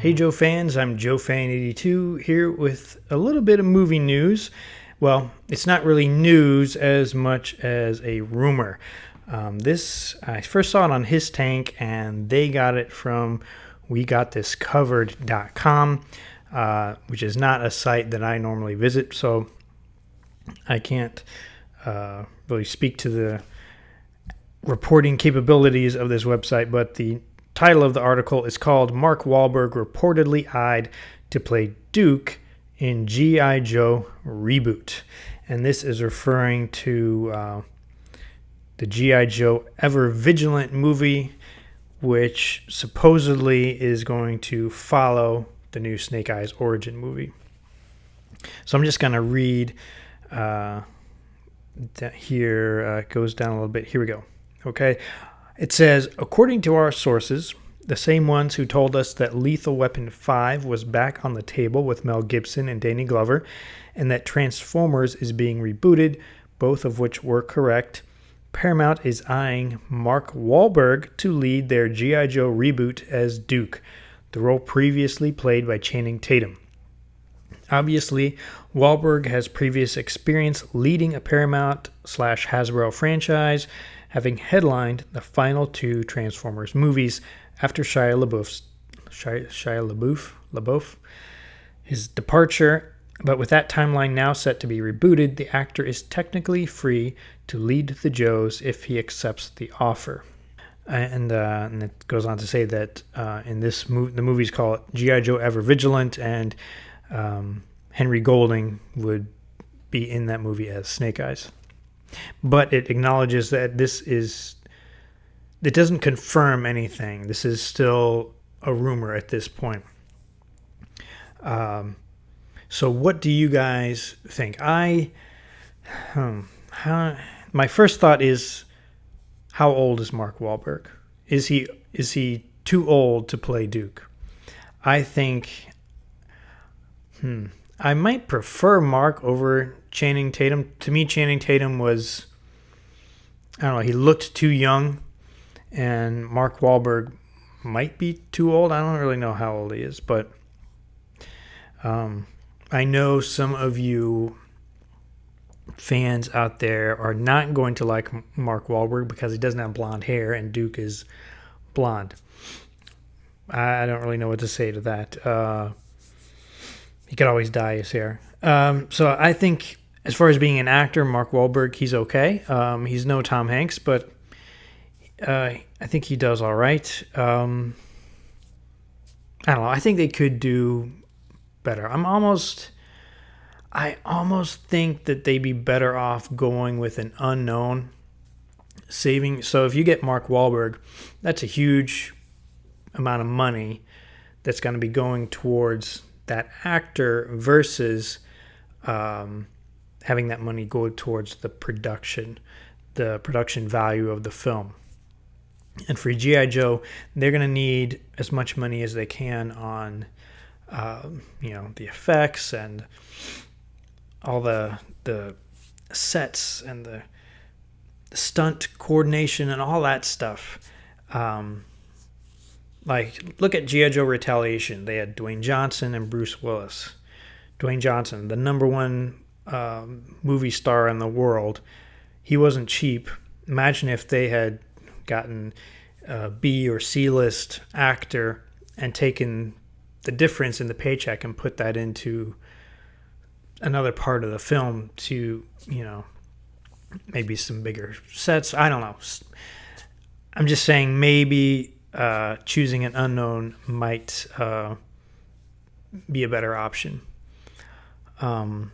Hey Joe fans, I'm JoeFan82 here with a little bit of movie news. Well, it's not really news as much as a rumor. I first saw it on His Tank, and they got it from WeGotThisCovered.com, which is not a site that I normally visit, so I can't really speak to the reporting capabilities of this website, but the title of the article is called Mark Wahlberg Reportedly Eyed to Play Duke in G.I. Joe Reboot. And this is referring to the G.I. Joe Ever Vigilant movie, which supposedly is going to follow the new Snake Eyes origin movie. So I'm just going to read that here. It goes down a little bit. Here we go. Okay. It says, according to our sources, the same ones who told us that Lethal Weapon 5 was back on the table with Mel Gibson and Danny Glover, and that Transformers is being rebooted, both of which were correct, Paramount is eyeing Mark Wahlberg to lead their G.I. Joe reboot as Duke, the role previously played by Channing Tatum. Obviously, Wahlberg has previous experience leading a Paramount/Hasbro franchise, having headlined the final two Transformers movies after Shia LaBeouf, his departure. But with that timeline now set to be rebooted, the actor is technically free to lead the Joes if he accepts the offer. And it goes on to say that in this the movie's called G.I. Joe Ever Vigilant, and Henry Golding would be in that movie as Snake Eyes. But it acknowledges that it doesn't confirm anything. This is still a rumor at this point. So what do you guys think? My first thought is, how old is Mark Wahlberg? Is he too old to play Duke? I think I might prefer Mark over Channing Tatum. To me, Channing Tatum was, I don't know, he looked too young, and Mark Wahlberg might be too old. I don't really know how old he is, but I know some of you fans out there are not going to like Mark Wahlberg because he doesn't have blonde hair and Duke is blonde. I don't really know what to say to that. He could always dye his hair. So I think as far as being an actor, Mark Wahlberg, he's okay. He's no Tom Hanks, but I think he does all right. I don't know. I think they could do better. I almost think that they'd be better off going with an unknown. So if you get Mark Wahlberg, that's a huge amount of money that's going to be going towards that actor versus having that money go towards the production value of the film. And for G.I. Joe, they're going to need as much money as they can on the effects and all the sets and the stunt coordination and all that stuff. Like, look at G.I. Joe Retaliation. They had Dwayne Johnson and Bruce Willis. Dwayne Johnson, the number one movie star in the world, he wasn't cheap. Imagine if they had gotten a B or C list actor and taken the difference in the paycheck and put that into another part of the film to, maybe some bigger sets. I don't know. I'm just saying maybe choosing an unknown might be a better option. Now,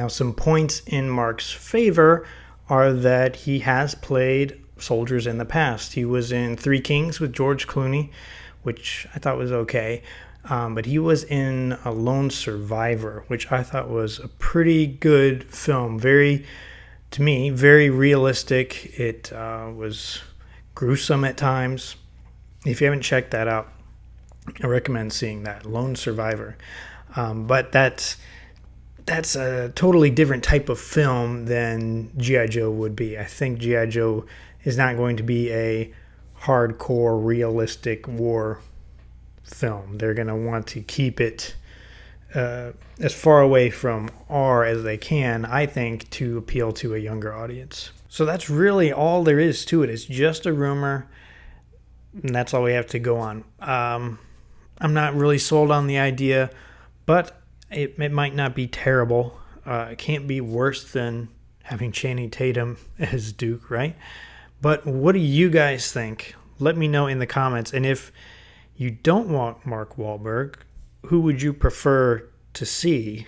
some points in Mark's favor are that he has played soldiers in the past. He was in Three Kings with George Clooney, which I thought was okay. But he was in A Lone Survivor, which I thought was a pretty good film. To me, very realistic. It was gruesome at times. If you haven't checked that out, I recommend seeing that, Lone Survivor. But that's a totally different type of film than G.I. Joe would be. I think G.I. Joe is not going to be a hardcore, realistic war film. They're going to want to keep it as far away from R as they can, I think, to appeal to a younger audience. So that's really all there is to it. It's just a rumor, and that's all we have to go on. I'm not really sold on the idea, but it might not be terrible. It can't be worse than having Channing Tatum as Duke, right? But what do you guys think? Let me know in the comments. And if you don't want Mark Wahlberg, who would you prefer to see?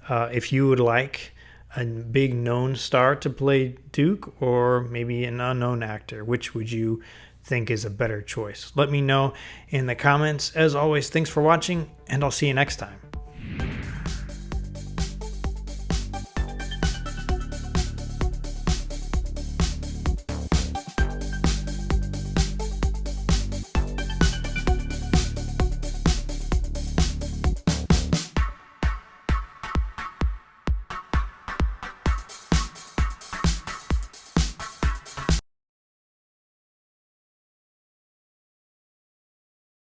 If you would like a big known star to play Duke, or maybe an unknown actor, which would you think is a better choice? Let me know in the comments. As always, thanks for watching, and I'll see you next time.